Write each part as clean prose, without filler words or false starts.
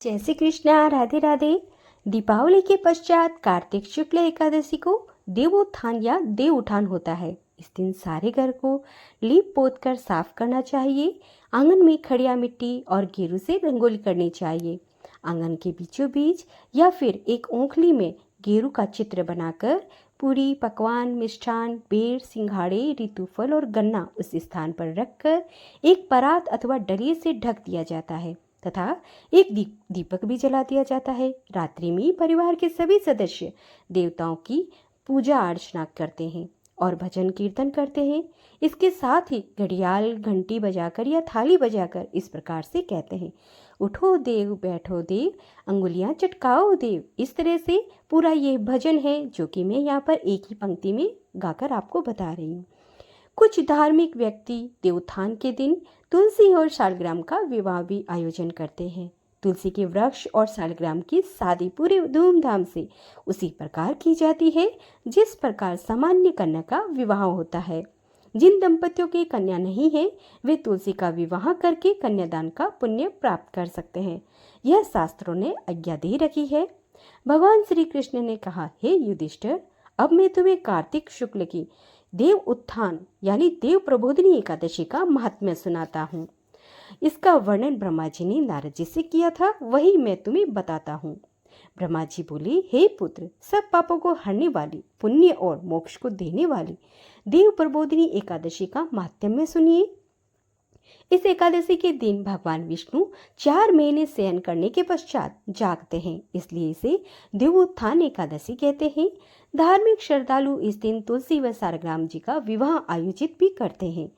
जय श्री कृष्णा। राधे राधे। दीपावली के पश्चात कार्तिक शुक्ल एकादशी को देवोत्थान या देव उठान होता है। इस दिन सारे घर को लीप पोत कर साफ करना चाहिए। आंगन में खड़िया मिट्टी और गेरू से रंगोली करनी चाहिए। आंगन के बीचों बीच या फिर एक ओंखली में गेरू का चित्र बनाकर पूरी, पकवान, मिष्ठान, बेर, सिंघाड़े, ऋतुफल और गन्ना उस स्थान पर रखकर एक परात अथवा डलिये से ढक दिया जाता है तथा एक दीपक भी जला दिया जाता है। रात्रि में परिवार के सभी सदस्य देवताओं की पूजा अर्चना करते हैं और भजन कीर्तन करते हैं। इसके साथ ही घड़ियाल घंटी बजाकर या थाली बजाकर इस प्रकार से कहते हैं, उठो देव, बैठो देव, अंगुलियां चटकाओ देव। इस तरह से पूरा ये भजन है जो कि मैं यहाँ पर एक ही पंक्ति में गाकर आपको बता रही हूँ। कुछ धार्मिक व्यक्ति देवोत्थान के दिन तुलसी और शालग्राम का विवाह भी आयोजन करते हैं। तुलसी के वृक्ष और शालग्राम की शादी पूरे धूमधाम से उसी प्रकार की जाती है जिस प्रकार सामान्य कन्या का विवाह होता है। जिन दंपतियों की कन्या नहीं है वे तुलसी का विवाह करके कन्यादान का पुण्य प्राप्त कर सकते हैं। यह शास्त्रों ने आज्ञा दे रखी है। भगवान श्री कृष्ण ने कहा, हे युधिष्ठिर, अब मैं तुम्हें कार्तिक शुक्ल की देव उत्थान यानी देव प्रबोधिनी एकादशी का महात्म्य सुनाता हूँ। इसका वर्णन ब्रह्मा जी ने नारद जी से किया था, वही मैं तुम्हें बताता हूँ। ब्रह्मा जी बोले, हे पुत्र, सब पापों को हरने वाली, पुण्य और मोक्ष को देने वाली देव प्रबोधिनी एकादशी का महात्म्य सुनिए। इस एकादशी के दिन भगवान विष्णु 4 महीने शयन करने के पश्चात जागते हैं, इसलिए इसे देवोत्थान एकादशी कहते हैं। धार्मिक श्रद्धालु इस दिन तुलसी व शालग्राम जी का विवाह आयोजित भी करते हैं।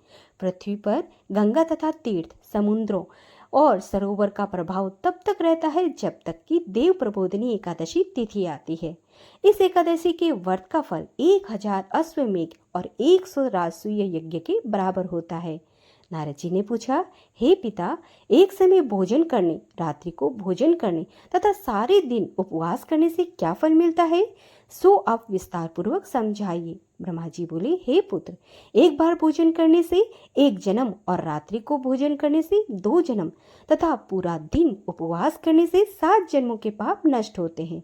पृथ्वी पर गंगा तथा तीर्थ, समुद्रों और सरोवर का प्रभाव तब तक रहता है जब तक कि देव प्रबोधिनी एकादशी तिथि आती है। इस एकादशी के व्रत का फल 1000 अश्वमेघ और 100 राजसूय यज्ञ के बराबर होता है। नारद जी ने पूछा, हे पिता, एक समय भोजन करने, रात्रि को भोजन करने तथा सारे दिन उपवास करने से क्या फल मिलता है, सो आप विस्तार पूर्वक समझाइए। ब्रह्मा जी बोले, हे पुत्र, एक बार भोजन करने से 1 जन्म और रात्रि को भोजन करने से 2 जन्म तथा पूरा दिन उपवास करने से 7 जन्मों के पाप नष्ट होते हैं।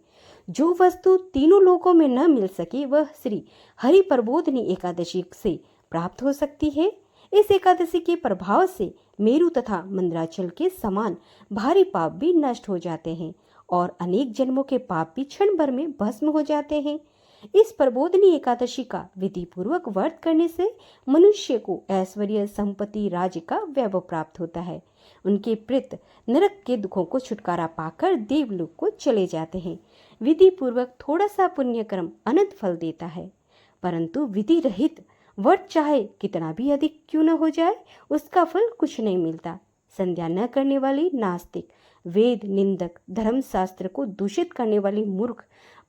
जो वस्तु तीनों लोकों में न मिल सके वह श्री हरि प्रबोधिनी एकादशी से प्राप्त हो सकती है। इस एकादशी के प्रभाव से मेरु तथा मंदराचल के समान भारी पाप भी नष्ट हो जाते हैं और अनेक जन्मों के पाप भी क्षण भर में भस्म हो जाते हैं। इस प्रबोधिनी एकादशी का विधि पूर्वक व्रत करने से मनुष्य को ऐश्वर्य, संपत्ति, राज्य का वैभव प्राप्त होता है। उनके प्रेत नरक के दुखों को छुटकारा पाकर देवलोक को चले जाते हैं। विधि पूर्वक थोड़ा सा पुण्य कर्म अनंत फल देता है, परंतु विधि रहित व्रत चाहे कितना भी अधिक क्यों न हो जाए, उसका फल कुछ नहीं मिलता। संध्या न करने वाली नास्तिक, वेद निंदक, धर्मशास्त्र को दूषित करने वाली मूर्ख,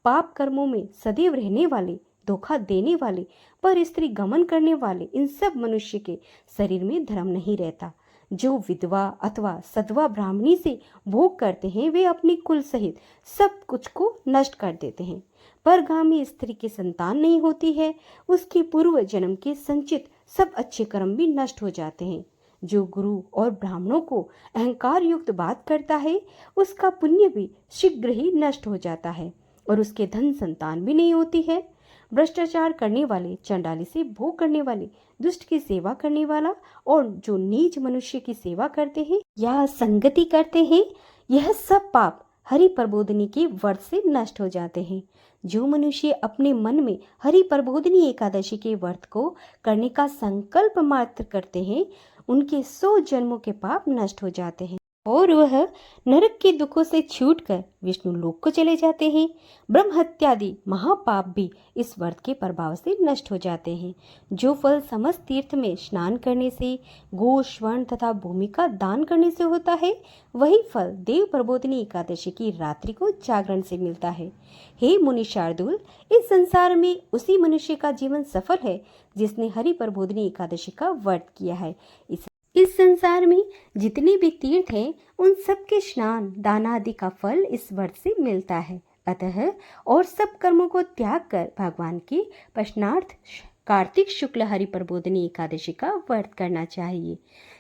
पाप कर्मों में सदैव रहने वाले, धोखा देने वाले, पर स्त्री गमन करने वाले, इन सब मनुष्य के शरीर में धर्म नहीं रहता। जो विधवा अथवा सधवा ब्राह्मणी से भोग करते हैं वे अपने कुल सहित सब कुछ को नष्ट कर देते हैं। परगामी स्त्री की संतान नहीं होती है, उसके पूर्व जन्म के संचित सब अच्छे कर्म भी नष्ट हो जाते हैं। जो गुरु और ब्राह्मणों को अहंकार युक्त बात करता है उसका पुण्य भी शीघ्र ही नष्ट हो जाता है और उसके धन संतान भी नहीं होती है। भ्रष्टाचार करने वाले, चंडाली से भोग करने वाले, दुष्ट की सेवा करने वाला और जो नीच मनुष्य की सेवा करते हैं या संगति करते हैं, यह सब पाप हरि प्रबोधिनी के व्रत से नष्ट हो जाते हैं। जो मनुष्य अपने मन में हरि प्रबोधिनी एकादशी के व्रत को करने का संकल्प मात्र करते हैं उनके 100 जन्मों के पाप नष्ट हो जाते हैं और वह नरक के दुखों से छूटकर विष्णु लोक को चले जाते हैं। ब्रह्म हत्यादि महापाप भी इस व्रत के प्रभाव से नष्ट हो जाते हैं। जो फल समस्त तीर्थ में स्नान करने से, गो, स्वर्ण तथा भूमि का दान करने से होता है, वही फल देव प्रबोधिनी एकादशी की रात्रि को जागरण से मिलता है। हे मुनि शार्दुल, इस संसार में उसी मनुष्य का जीवन सफल है जिसने हरि प्रबोधिनी एकादशी का व्रत किया है। इस संसार में जितने भी तीर्थ हैं उन सब के स्नान, दान आदि का फल इस व्रत से मिलता है। अतः और सब कर्मों को त्याग कर भगवान के प्रश्नार्थ कार्तिक शुक्ल हरि प्रबोधिनी एकादशी का व्रत करना चाहिए।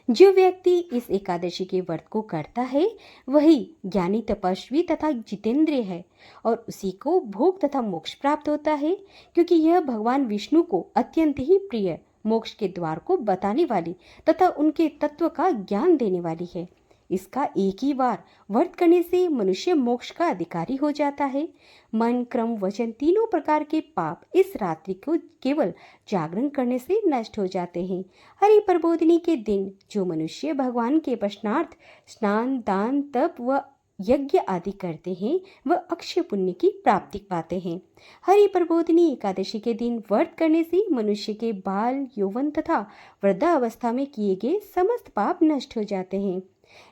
जो व्यक्ति इस एकादशी के व्रत को करता है वही ज्ञानी, तपस्वी तथा जितेंद्रिय है और उसी को भोग तथा मोक्ष प्राप्त होता है, क्योंकि यह भगवान विष्णु को अत्यंत ही प्रिय, मोक्ष के द्वार को बताने वाली तथा उनके तत्व का ज्ञान देने वाली है। इसका एक ही बार व्रत करने से मनुष्य मोक्ष का अधिकारी हो जाता है। मन, क्रम, वचन तीनों प्रकार के पाप इस रात्रि को केवल जागरण करने से नष्ट हो जाते हैं। हरि प्रबोधिनी के दिन जो मनुष्य भगवान के प्रश्नार्थ स्नान, दान, तप व यज्ञ आदि करते हैं वह अक्षय पुण्य की प्राप्ति पाते हैं। हरि प्रबोधिनी एकादशी के दिन व्रत करने से मनुष्य के बाल, यौवन तथा वृद्धावस्था में किए गए समस्त पाप नष्ट हो जाते हैं।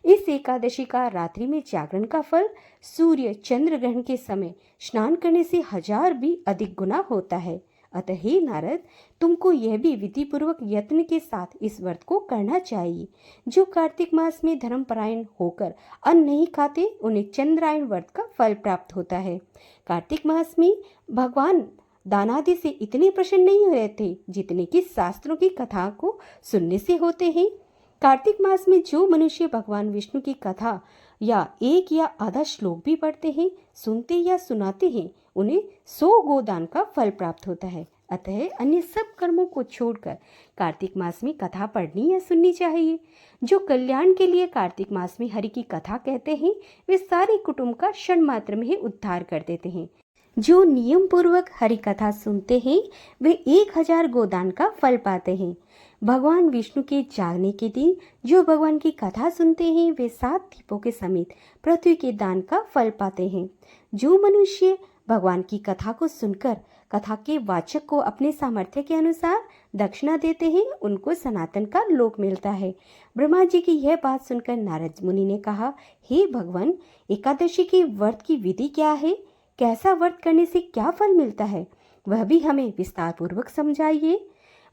इस एकादशी का रात्रि में जागरण का फल सूर्य चंद्र ग्रहण के समय स्नान करने से 1000 भी अधिक गुना होता है। अतः हे नारद, तुमको यह भी विधि पूर्वक यत्न के साथ इस व्रत को करना चाहिए। जो कार्तिक मास में धर्मपरायण होकर अन्न नहीं खाते उन्हें चंद्रायण व्रत का फल प्राप्त होता है। कार्तिक मास में भगवान दानादि से इतने प्रसन्न नहीं रहते जितने कि शास्त्रों की कथा को सुनने से होते हैं। कार्तिक मास में जो मनुष्य भगवान विष्णु की कथा या एक या आधा श्लोक भी पढ़ते हैं, सुनते या सुनाते हैं, उन्हें 100 गोदान का फल प्राप्त होता है। अतः अन्य सब कर्मों को छोड़कर कार्तिक मास में कथा पढ़नी या सुननी चाहिए। जो कल्याण के लिए कार्तिक मास में हरि की कथा कहते हैं वे सारे कुटुंब का क्षण मात्र में ही उद्धार कर देते हैं। जो नियम पूर्वक हरि कथा सुनते हैं वे 1000 गोदान का फल पाते हैं। भगवान विष्णु के जागने के दिन जो भगवान की कथा सुनते हैं वे 7 दीपों के समेत पृथ्वी के दान का फल पाते हैं। जो मनुष्य भगवान की कथा को सुनकर कथा के वाचक को अपने सामर्थ्य के अनुसार दक्षिणा देते हैं उनको सनातन का लोक मिलता है। ब्रह्मा जी की यह बात सुनकर नारद मुनि ने कहा, हे भगवान, एकादशी के व्रत की विधि क्या है? कैसा व्रत करने से क्या फल मिलता है? वह भी हमें विस्तार पूर्वक समझाइए।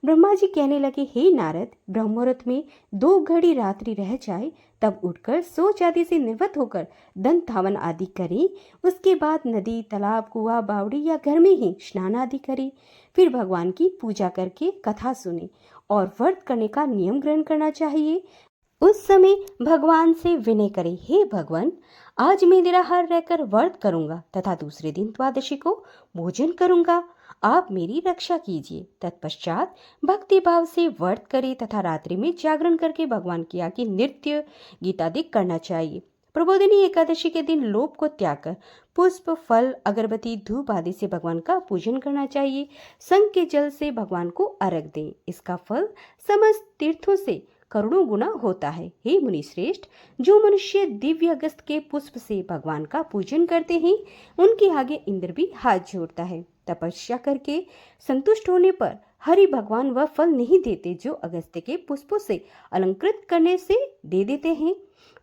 ब्रह्मा जी कहने लगे, हे नारद, ब्रह्म मुहूर्त में 2 घड़ी रात्रि रह जाए तब उठकर शौच आदि से निवृत्त होकर दंत धावन आदि करें। उसके बाद नदी, तालाब, कुआं, बावड़ी या घर में ही स्नान आदि करें। फिर भगवान की पूजा करके कथा सुने और व्रत करने का नियम ग्रहण करना चाहिए। उस समय भगवान से विनय करे, हे भगवान, आज मैं निराहार रहकर व्रत करूंगा तथा दूसरे दिन द्वादशी को भोजन करूंगा। आप मेरी रक्षा कीजिए। तत्पश्चात भक्ति भाव से व्रत करे तथा रात्रि में जागरण करके भगवान की आगे नृत्य गीतादि करना चाहिए। प्रबोधिनी एकादशी के दिन लोभ को त्याग कर पुष्प, फल, अगरबत्ती, धूप आदि से भगवान का पूजन करना चाहिए। संग के जल से भगवान को अर्घ दें। इसका फल समस्त तीर्थों से करोड़ों गुना होता है। हे मुनि श्रेष्ठ, जो मनुष्य दिव्य अगस्त के पुष्प से भगवान का पूजन करते हैं उनके आगे इंद्र भी हाथ जोड़ता है। तपस्या करके संतुष्ट होने पर हरि भगवान वह फल नहीं देते जो अगस्त्य के पुष्पों से अलंकृत करने से दे देते हैं।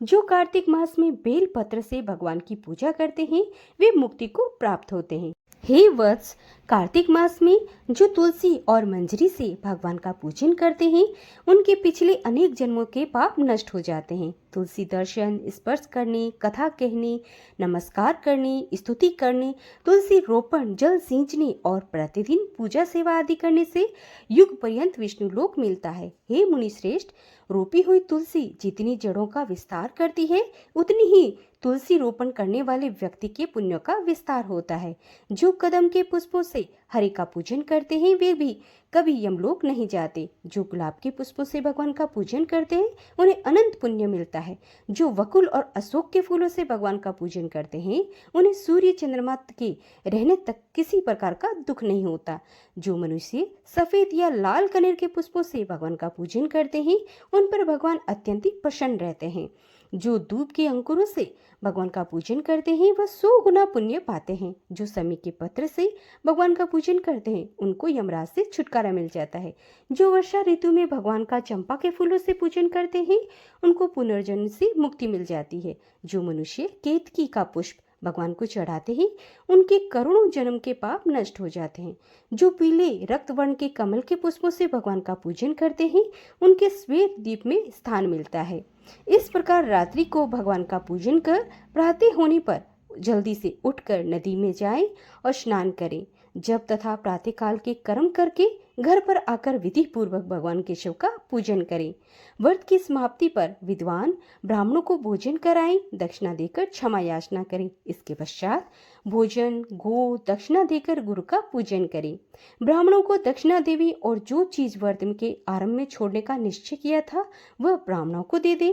जो कार्तिक मास में बेल पत्र से भगवान की पूजा करते हैं वे मुक्ति को प्राप्त होते हैं। हे वत्स, कार्तिक मास में जो तुलसी और मंजरी से भगवान का पूजन करते हैं उनके पिछले अनेक जन्मों के पाप नष्ट हो जाते हैं। तुलसी दर्शन, स्पर्श करने, कथा कहने, नमस्कार करने, स्तुति करने, तुलसी रोपण, जल सींचने और प्रतिदिन पूजा सेवा आदि करने से युग पर्यंत विष्णु लोक मिलता है। हे मुनि श्रेष्ठ, रोपी हुई तुलसी जितनी जड़ों का विस्तार करती है उतनी ही तुलसी रोपण करने वाले व्यक्ति के पुण्यों का विस्तार होता है। जो कदम के पुष्पों से हरि का पूजन करते हैं वे भी कभी यमलोक नहीं जाते। जो गुलाब के पुष्पों से भगवान का पूजन करते हैं उन्हें अनंत पुण्य मिलता है। जो वकुल और अशोक के फूलों से भगवान का पूजन करते हैं उन्हें सूर्य चंद्रमा के रहने तक किसी प्रकार का दुख नहीं होता। जो मनुष्य सफेद या लाल कनेर के पुष्पों से भगवान का पूजन करते हैं उन पर भगवान अत्यंत प्रसन्न रहते हैं। जो दूब के अंकुरों से भगवान का पूजन करते हैं वह 100 गुना पुण्य पाते हैं। जो समी के पत्र से भगवान का पूजन करते हैं उनको यमराज से छुटकारा मिल जाता है। जो वर्षा ऋतु में भगवान का चंपा के फूलों से पूजन करते हैं उनको पुनर्जन्म से मुक्ति मिल जाती है। जो मनुष्य केतकी का पुष्प भगवान को चढ़ाते हैं उनके करोड़ों जन्म के पाप नष्ट हो जाते हैं। जो पीले रक्त वर्ण के कमल के पुष्पों से भगवान का पूजन करते हैं उनके श्वेत दीप में स्थान मिलता है। इस प्रकार रात्रि को भगवान का पूजन कर प्रातः होने पर जल्दी से उठकर नदी में जाएं और स्नान करें। जब तथा प्रातः काल के कर्म करके घर पर आकर विधि पूर्वक भगवान केशव का पूजन करें। व्रत की समाप्ति पर विद्वान ब्राह्मणों को भोजन कराएं, दक्षिणा देकर क्षमा याचना करें। इसके पश्चात भोजन, गो दक्षिणा देकर गुरु का पूजन करें। ब्राह्मणों को दक्षिणा देवी और जो चीज व्रत के आरंभ में छोड़ने का निश्चय किया था वह ब्राह्मणों को दे दे।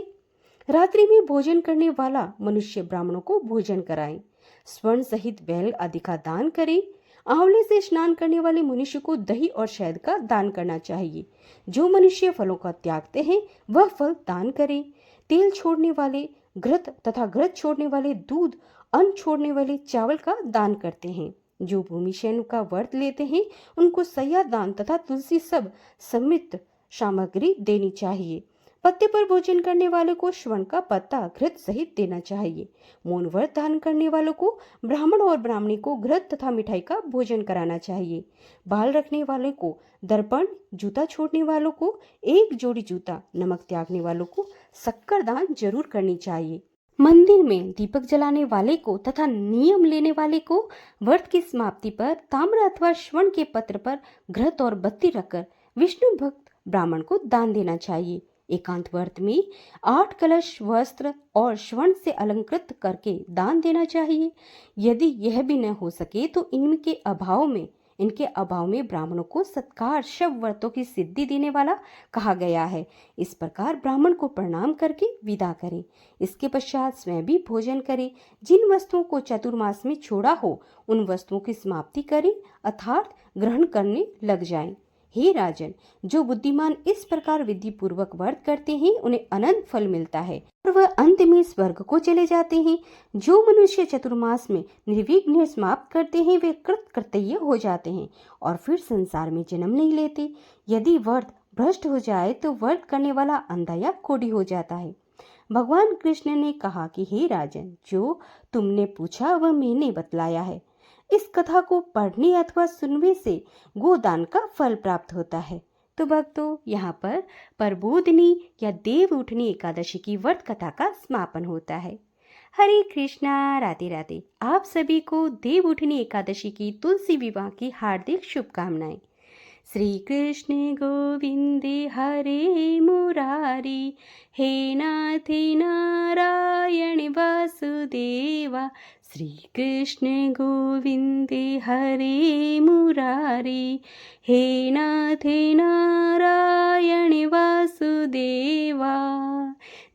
रात्रि में भोजन करने वाला मनुष्य ब्राह्मणों को भोजन कराए। स्वर्ण सहित बैल आदि का दान करे। आंवले से स्नान करने वाले मनुष्य को दही और शहद का दान करना चाहिए। जो मनुष्य फलों का त्यागते हैं वह फल दान करे। तेल छोड़ने वाले घृत तथा घृत छोड़ने वाले दूध, अन्न छोड़ने वाले चावल का दान करते हैं। जो भूमि शयन का व्रत लेते हैं उनको सैया दान तथा तुलसी सब सम्मिलित सामग्री देनी चाहिए। पत्ते पर भोजन करने वालों को श्रवण का पत्ता घृत सहित देना चाहिए। मौन व्रत धारण करने वालों को ब्राह्मण और ब्राह्मणी को घृत तथा मिठाई का भोजन कराना चाहिए। बाल रखने वाले को दर्पण, जूता छोड़ने वालों को एक जोड़ी जूता, नमक त्यागने वालों को शक्कर दान जरूर करनी चाहिए। मंदिर में दीपक जलाने वाले को तथा नियम लेने वाले को व्रत की समाप्ति पर ताम्र अथवा स्वर्ण के पत्र पर घृत और बत्ती रखकर विष्णु भक्त ब्राह्मण को दान देना चाहिए। एकांत व्रत में 8 कलश वस्त्र और स्वर्ण से अलंकृत करके दान देना चाहिए। यदि यह भी न हो सके तो इनके अभाव में ब्राह्मणों को सत्कार शव व्रतों की सिद्धि देने वाला कहा गया है। इस प्रकार ब्राह्मण को प्रणाम करके विदा करें। इसके पश्चात स्वयं भी भोजन करें। जिन वस्तुओं को चतुर्मास में छोड़ा हो उन वस्तुओं की समाप्ति करें अर्थात ग्रहण करने लग जाएं। हे राजन, जो बुद्धिमान इस प्रकार विधि पूर्वक व्रत करते हैं उन्हें अनंत फल मिलता है और वह अंत में स्वर्ग को चले जाते हैं। जो मनुष्य चतुर्मास में निर्विघ्न समाप्त करते हैं वे कृतकृत्य हो जाते हैं और फिर संसार में जन्म नहीं लेते। यदि व्रत भ्रष्ट हो जाए तो व्रत करने वाला अंधा या कोढ़ी हो जाता है। भगवान कृष्ण ने कहा कि हे राजन, जो तुमने पूछा वह मैंने बतलाया है। इस कथा को पढ़ने अथवा सुनने से गोदान का फल प्राप्त होता है। तो भक्तों, यहाँ पर प्रबोधिनी या देव उठनी एकादशी की व्रत कथा का समापन होता है। हरे कृष्णा, राधे राधे। आप सभी को देव उठनी एकादशी की तुलसी विवाह की हार्दिक शुभकामनाएं। श्री कृष्ण गोविंदे हरे मुरारी, हे नाथ नारायण वासुदेवा। श्री कृष्ण गोविंदे हरे मुरारी, हे नाथ नारायण वासुदेवा।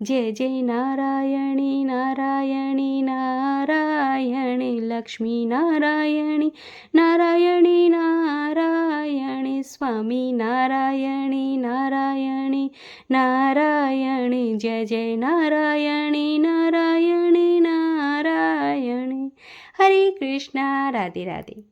जय जय नारायणी नारायणी नारायणी, लक्ष्मी नारायणी नारायणी नारायणी, स्वामी नारायणी नारायणी नारायणी। जय जय नारायणी नारायणी नारायणी। हरे कृष्णा, राधे राधे।